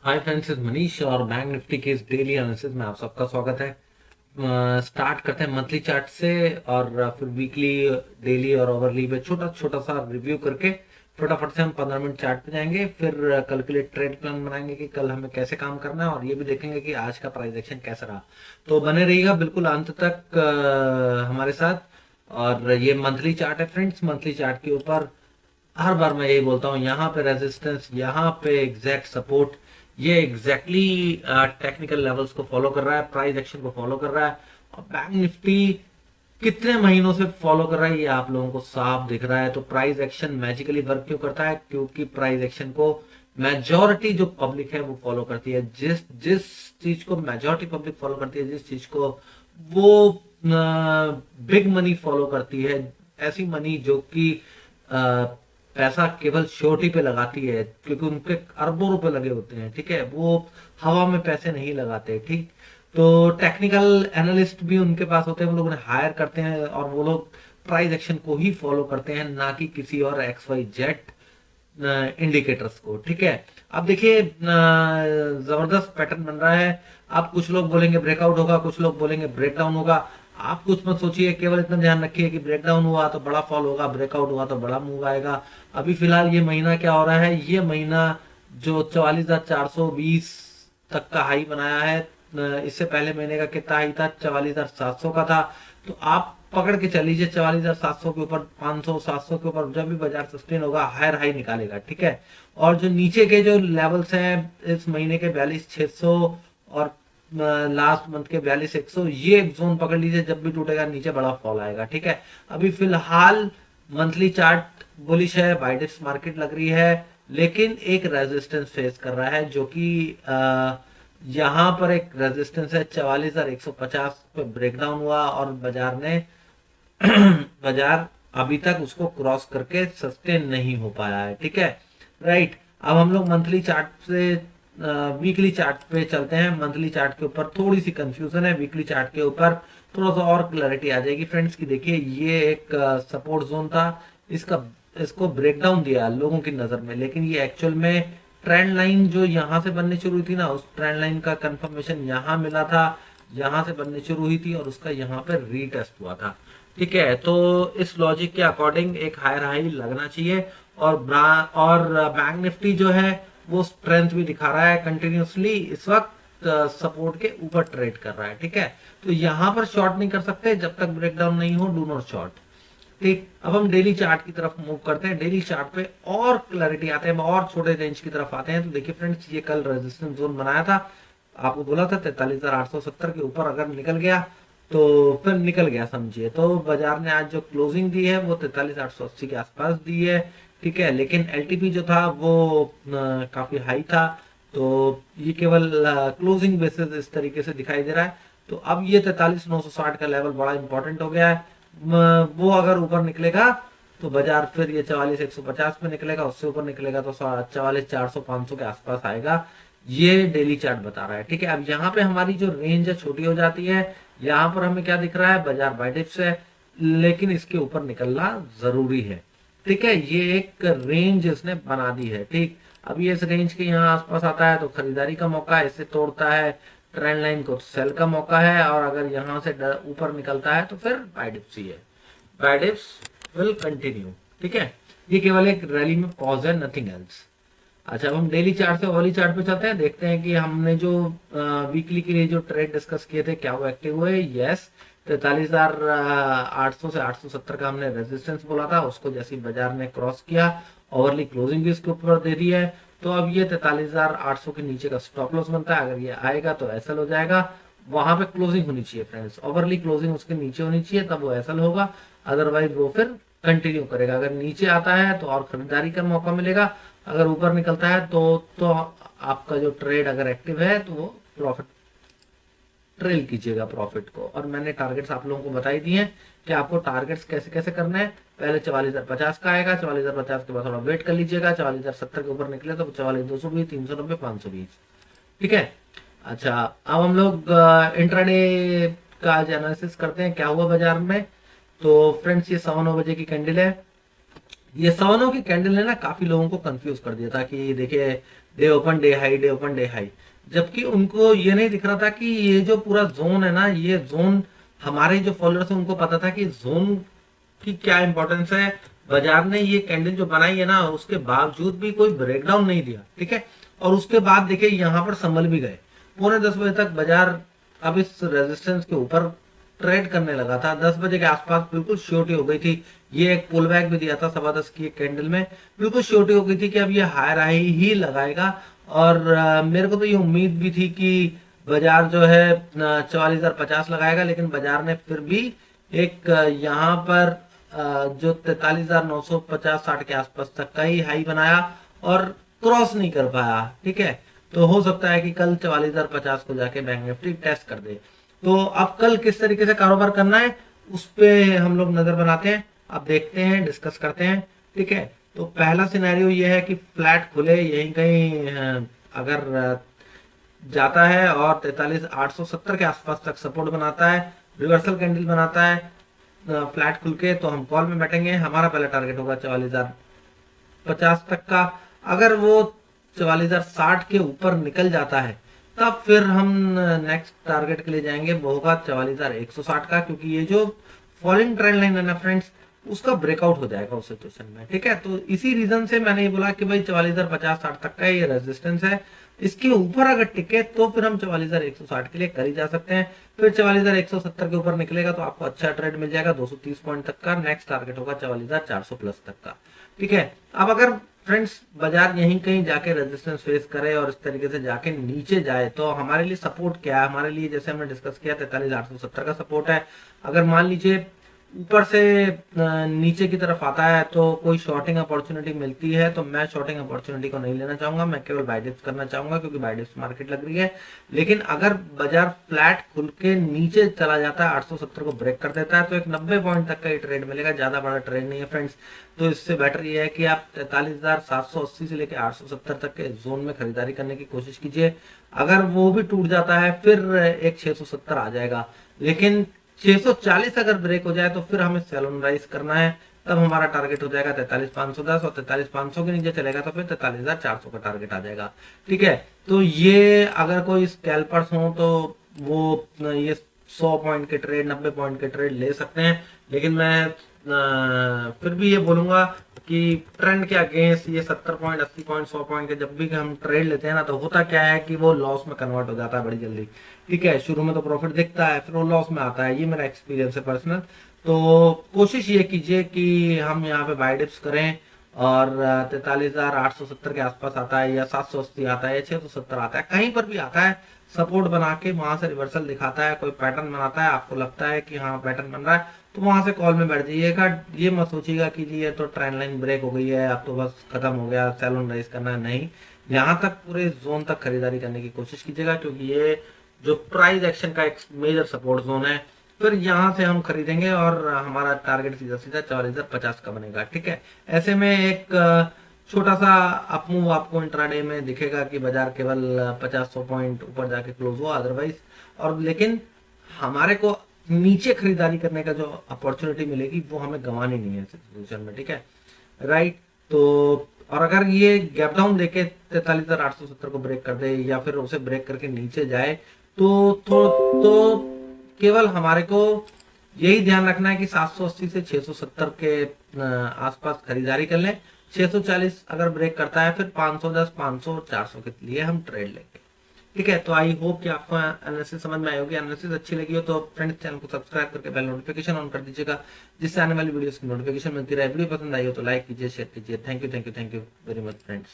Hi friends, is Manish और bank Nifty के इस डेली एनालिसिस में आप सबका स्वागत है। स्टार्ट करते हैं मंथली चार्ट से और फिर वीकली, डेली और ओवरली पे छोटा छोटा सा रिव्यू करके फटाफट से हम 15 मिनट चार्ट पे जाएंगे। फिर कल के लिए ट्रेड प्लान बनाएंगे कि कल हमें कैसे काम करना है, और ये भी देखेंगे कि आज का प्राइस एक्शन कैसा रहा। तो बने रहिएगा बिल्कुल अंत तक हमारे साथ। और ये मंथली चार्ट है फ्रेंड्स। मंथली चार्ट के ऊपर हर बार मैं यही बोलता हूँ, यहाँ पे रेजिस्टेंस, यहाँ पे एग्जैक्ट सपोर्ट, ये एग्जैक्टली टेक्निकल लेवल्स को फॉलो कर रहा है, प्राइस एक्शन को फॉलो कर रहा है। और बैंक निफ्टी कितने महीनों से फॉलो कर रहा है ये आप लोगों को साफ दिख रहा है। तो प्राइस एक्शन मैजिकली वर्क क्यों करता है? क्योंकि प्राइस एक्शन को मेजोरिटी जो पब्लिक है वो फॉलो करती है। जिस जिस चीज को मेजोरिटी पब्लिक फॉलो करती है, जिस चीज को वो बिग मनी फॉलो करती है, ऐसी मनी जो कि पैसा केवल श्योरिटी पे लगाती है, क्योंकि उनपे अरबों रुपए लगे होते हैं, ठीक है, वो हवा में पैसे नहीं लगाते, ठीक। तो टेक्निकल एनालिस्ट भी उनके पास होते हैं, वो लोग उन्हें हायर करते हैं और वो लोग प्राइस एक्शन को ही फॉलो करते हैं, ना कि किसी और एक्स वाई जेड इंडिकेटर्स को, ठीक है। अब देखिए जबरदस्त पैटर्न बन रहा है। अब कुछ लोग बोलेंगे ब्रेकआउट होगा, कुछ लोग बोलेंगे ब्रेकडाउन होगा। आप कुछ मत सोचिए, केवल इतना ध्यान रखिए कि ब्रेकडाउन हुआ तो बड़ा फॉल होगा, ब्रेकआउट हुआ तो बड़ा मूव आएगा। अभी फिलहाल ये महीना क्या हो रहा है, ये महीना जो 44,420 तक का हाई बनाया है, इससे पहले महीने का कितना हाई था? 44,700 का था। तो आप पकड़ के चल लीजिए 44,700 के ऊपर, 500 700 के ऊपर जब भी बाजार सस्टेन होगा हायर हाई निकालेगा, ठीक है। और जो नीचे के जो लेवल्स हैं इस महीने के 42,600 और लास्ट मंथ के 42,100, ये जोन पकड़ लीजिए, जब भी टूटेगा नीचे बड़ा फॉल आएगा, ठीक है। अभी फिलहाल मंथली चार्ट बुलिश है, बाइडेक्स मार्केट लग रही है, लेकिन एक रेजिस्टेंस फेस कर रहा है जो कि यहाँ पर एक रेजिस्टेंस है 44,150 पे ब्रेकडाउन हुआ और बाजार ने बाजार अभी तक उसको क्रॉस करके सस्टेन नहीं हो पाया है, ठीक है, राइट। अब हम लोग मंथली चार्ट से वीकली चार्ट पे चलते हैं। मंथली चार्ट के ऊपर थोड़ी सी कंफ्यूजन है, वीकली चार्ट के ऊपर थोड़ा सा और क्लैरिटी आ जाएगी फ्रेंड्स। की देखिए, ये एक सपोर्ट जोन था, इसका इसको ब्रेकडाउन दिया लोगों की नजर में, लेकिन ये एक्चुअल में ट्रेंड लाइन जो यहाँ से बननी शुरू हुई थी ना, उस ट्रेंड लाइन का कंफर्मेशन यहाँ मिला था, यहाँ से बननी शुरू हुई थी और उसका यहाँ पे रीटेस्ट हुआ था, ठीक है। तो इस लॉजिक के अकॉर्डिंग एक हायर हाई लगना चाहिए। और बैंक निफ्टी जो है वो स्ट्रेंथ भी दिखा रहा है कंटिन्यूसली, इस वक्त सपोर्ट के ऊपर ट्रेड कर रहा है, ठीक है। तो यहाँ पर शॉर्ट नहीं कर सकते जब तक ब्रेकडाउन नहीं हो, डू नॉट शॉर्ट, ठीक। अब हम डेली चार्ट की तरफ मूव करते हैं। डेली चार्ट पे और क्लैरिटी आते हैं, और छोटे रेंज की तरफ आते हैं। तो देखिए फ्रेंड्स, ये कल रेजिस्टेंस जोन बनाया था, आपको बोला था 43,870 के ऊपर अगर निकल गया तो फिर निकल गया समझिए। तो बाजार ने आज जो क्लोजिंग दी है वो 43,880 के आसपास दी है, ठीक है, लेकिन एलटीपी जो था वो काफी हाई था। तो ये केवल क्लोजिंग बेसिस इस तरीके से दिखाई दे रहा है। तो अब ये 43,960 का लेवल बड़ा इंपॉर्टेंट हो गया है। वो अगर ऊपर निकलेगा तो बाजार फिर ये 44,150 पे निकलेगा, उससे ऊपर निकलेगा तो 44,400 500 के आसपास आएगा। ये डेली चार्ट बता रहा है, ठीक है। अब यहाँ पे हमारी जो रेंज है छोटी हो जाती है। यहाँ पर हमें क्या दिख रहा है? बाजार बाय डिप्स है, लेकिन इसके ऊपर निकलना जरूरी है, ठीक है। ये एक रेंज इसने बना दी है, ठीक। अब ये इस रेंज के यहाँ आसपास आता है तो खरीदारी का मौका है, इसे तोड़ता है ट्रेंड लाइन को तो सेल का मौका है, और अगर यहाँ से ऊपर निकलता है तो फिर बाय डिप्स ही है। बाय डिप्स विल कंटिन्यू, ठीक है। ये केवल एक रैली में पॉज है, नथिंग एल्स। अच्छा, अब हम डेली चार्ट से ओवरली चार्ट पे चलते हैं, देखते हैं कि हमने जो वीकली के लिए जो ट्रेड डिस्कस किए थे क्या वो एक्टिव हुए। यस, 43,800 से 870 का हमने रेजिस्टेंस बोला था, उसको जैसे बाजार ने क्रॉस किया, ओवरली क्लोजिंग भी इसके ऊपर दे दी है। तो अब ये 43,800 के नीचे का स्टॉप लॉस बनता है, अगर ये आएगा तो एसएल हो जाएगा। वहां पे क्लोजिंग होनी चाहिए फ्रेंड्स, ओवरली क्लोजिंग उसके नीचे होनी चाहिए, तब वो एसएल होगा, अदरवाइज वो फिर कंटिन्यू करेगा। अगर नीचे आता है तो और खरीदारी का मौका मिलेगा, अगर ऊपर निकलता है तो आपका जो ट्रेड अगर एक्टिव है तो वो प्रॉफिट ट्रेल कीजिएगा प्रॉफिट को। और मैंने टारगेट्स आप लोगों को बताई दिए हैं कि आपको टारगेट्स कैसे कैसे करना है। पहले 44,050 का आएगा, 44,050 के बाद थोड़ा वेट कर लीजिएगा, 44,070 के ऊपर निकले तो 44,220, 390, 520, ठीक है। अच्छा, अब हम लोग इंट्राडे का आज एनालिसिस करते हैं क्या हुआ बाजार में। तो फ्रेंड्स, ये 9:15 बजे की कैंडल है, ये सवनों की कैंडल ने ना काफी लोगों को कंफ्यूज कर दिया था कि देखिए day open day high, day open day high, जबकि उनको ये नहीं दिख रहा था कि ये जो पूरा जोन है ना, ये जोन हमारे जो फॉलोअर्स है उनको पता था कि जोन की क्या इंपॉर्टेंस है। बाजार ने ये कैंडल जो बनाई है ना, उसके बावजूद भी कोई ब्रेकडाउन नहीं दिया, ठीक है। और उसके बाद देखिए यहाँ पर संभल भी गए। पौने 10 बजे तक बाजार अब इस रेजिस्टेंस के ऊपर ट्रेड करने लगा था। 10 बजे के आसपास बिल्कुल श्योरिटी हो गई थी, ये एक पुल बैक भी दिया था 10:15 की कैंडल में, बिल्कुल श्योरिटी हो गई थी कि अब ये हायर हाई ही लगाएगा। और मेरे को तो ये उम्मीद भी थी कि बाजार जो है 44,050 लगाएगा, लेकिन बाजार ने फिर भी एक यहाँ पर जो 43,950-60 के आसपास तक का ही हाई बनाया और क्रॉस नहीं कर पाया, ठीक है। तो हो सकता है कि कल 44,050 को जाके बैंक निफ्टी टेस्ट कर दे। तो अब कल किस तरीके से कारोबार करना है उस पे हम लोग नजर बनाते हैं, अब देखते हैं, डिस्कस करते हैं, ठीक है। तो पहला सिनेरियो ये है कि फ्लैट खुले यहीं कहीं अगर जाता है और 43,870 के आसपास तक सपोर्ट बनाता है, रिवर्सल कैंडल बनाता है फ्लैट खुल के, तो हम कॉल में बैठेंगे। हमारा पहला टारगेट होगा 44,050 तक का। अगर वो 44,060 के ऊपर निकल जाता है तब फिर हम नेक्स्ट टारगेट के लिए जाएंगे, वो होगा 44,160 का, क्योंकि ये जो फॉलिंग ट्रेंड लाइन है ना फ्रेंड्स, उसका ब्रेकआउट हो जाएगा उस सिचुएशन में, ठीक है। तो इसी रीजन से मैंने ये बोला कि भाई 44,050-60 तक का ये रेजिस्टेंस है, इसके ऊपर अगर टिके तो फिर हम 44,160 के लिए कर ही जा सकते हैं। फिर 44,170 के ऊपर निकलेगा तो आपको अच्छा ट्रेड मिल जाएगा 230 पॉइंट तक का। नेक्स्ट टारगेट होगा 44,400 प्लस तक का, ठीक है। अब अगर फ्रेंड्स बाजार यहीं कहीं जाके रेजिस्टेंस फेस करे और इस तरीके से जाके नीचे जाए तो हमारे लिए सपोर्ट क्या है? हमारे लिए जैसे हमने डिस्कस किया 43,870 का सपोर्ट है। अगर मान लीजिए ऊपर से नीचे की तरफ आता है तो कोई शॉर्टिंग अपॉर्चुनिटी मिलती है, तो मैं शॉर्टिंग अपॉर्चुनिटी को नहीं लेना चाहूंगा, मैं केवल बाय डिप्स करना चाहूंगा क्योंकि बाय डिप्स मार्केट लग रही है। लेकिन अगर बाजार फ्लैट खुल के नीचे चला जाता है, 870 को ब्रेक कर देता है, तो एक 90 पॉइंट तक का ही ट्रेड मिलेगा, ज्यादा बड़ा ट्रेड नहीं है फ्रेंड्स। तो इससे बेटर ये है कि आप 43,780 से लेकर 870 तक के जोन में खरीदारी करने की कोशिश कीजिए। अगर वो भी टूट जाता है फिर एक 670 आ जाएगा, लेकिन 640 अगर ब्रेक हो जाए तो फिर हमें सेल राइज करना है, तब हमारा टारगेट हो जाएगा 43,510, और 43,500 के नीचे चलेगा तो फिर 43,400 का टारगेट आ जाएगा, ठीक है। तो ये अगर कोई स्कैल्पर्स हो तो वो ये 100 पॉइंट के ट्रेड, 90 पॉइंट के ट्रेड ले सकते हैं, लेकिन मैं फिर भी ये बोलूंगा कि ट्रेंड के अगेंस्ट ये 70 पॉइंट, 80 पॉइंट, 100 पॉइंट के जब भी हम ट्रेड लेते हैं ना, तो होता क्या है कि वो लॉस में कन्वर्ट हो जाता है बड़ी जल्दी, ठीक है। शुरू में तो प्रॉफिट दिखता है, फिर वो लॉस में आता है, ये मेरा एक्सपीरियंस है पर्सनल। तो कोशिश ये कीजिए कि हम यहाँ पे बाय डिप्स करें, और 43,870 के आसपास आता है या 780 आता है या 670 आता है, कहीं पर भी आता है, सपोर्ट बना के वहां से रिवर्सल दिखाता है, कोई पैटर्न बनाता है, आपको लगता है कि हाँ पैटर्न बन रहा है, तो वहां से कॉल में बैठ जाइएगा। ये मत सोचिएगा कि जी ये तो ट्रेंड लाइन ब्रेक हो गई है, अब तो बस खत्म हो गया, सेल ऑन राइज करना है, नहीं। यहाँ तक पूरे जोन तक खरीदारी करने की कोशिश कीजिएगा, क्योंकि ये जो प्राइस एक्शन का एक मेजर सपोर्ट जोन है, फिर यहाँ से हम खरीदेंगे और हमारा टारगेट सीधा सीधा 44,050 का बनेगा, ठीक है। ऐसे में एक छोटा सा अपमूव आपको इंट्राडे में दिखेगा कि बाजार केवल 50-100 पॉइंट ऊपर जाके क्लोज हुआ अदरवाइज, और लेकिन हमारे को नीचे खरीदारी करने का जो अपॉर्चुनिटी मिलेगी वो हमें गंवानी नहीं है सिचुएशन में, ठीक है, राइट। तो और अगर ये गैप डाउन देके 43,870 को ब्रेक कर दे या फिर उसे ब्रेक करके नीचे जाए तो केवल हमारे को यही ध्यान रखना है कि 780 से 670 के आसपास खरीदारी कर लें। 640 अगर ब्रेक करता है फिर 510, 500, 400 के लिए हम ट्रेड लेंगे, ठीक है। तो आई होप कि आपको एनालिसिस समझ में आई होगी। एनालिसिस अच्छी लगी हो तो फ्रेंड्स चैनल को सब्सक्राइब करके बेल नोटिफिकेशन ऑन कर दीजिएगा, जिससे आने वाली वीडियोस की नोटिफिकेशन मिलती रहे। वीडियो पसंद आई हो तो लाइक कीजिए, शेयर कीजिए। Thank you very much friends.